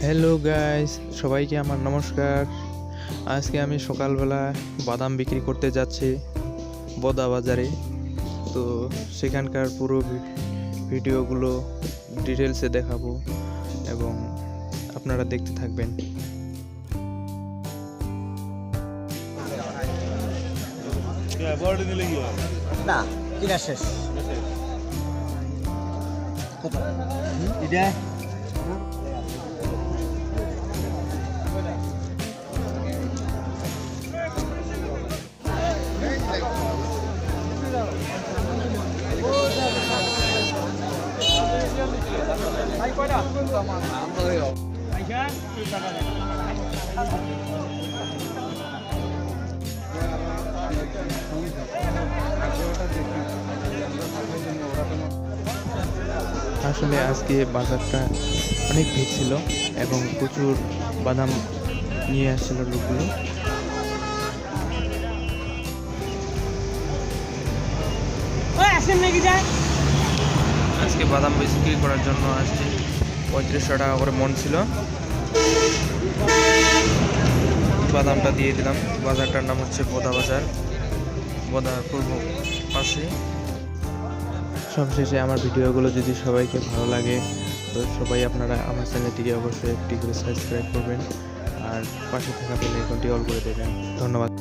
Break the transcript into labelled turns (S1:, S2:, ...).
S1: Hello guys, সবাইকে আমার নমস্কার। আজকে আমি সকালবেলা বাদাম বিক্রি করতে যাচ্ছি বোদা বাজারে। তো সেখানকার পুরো ভিডিওগুলো ডিটেলসে দেখাবো এবং আপনারা দেখতে থাকবেন।
S2: না কিনা শেষ এটা
S1: আসলে আজকে বাজারটা অনেক ভিড় ছিল এবং প্রচুর বাদাম নিয়ে আসছিল লোকগুলো। আজকে বাদাম বিক্রি করার জন্য আসছে 3500 টাকা করে মন ছিল। বাদামটা দিয়ে দিলাম। বাজারটার নাম হচ্ছে বোদা বাজার, বোদার পূর্ব পাশে। সবশেষে আমার ভিডিওগুলো যদি সবাইকে ভালো লাগে তো সবাই আপনারা আমার চ্যানেলটিকে অবশ্যই একটি করে সাবস্ক্রাইব করবেন আর পাশে থাকা বেল আইকনটি অল করে দেবেন। ধন্যবাদ।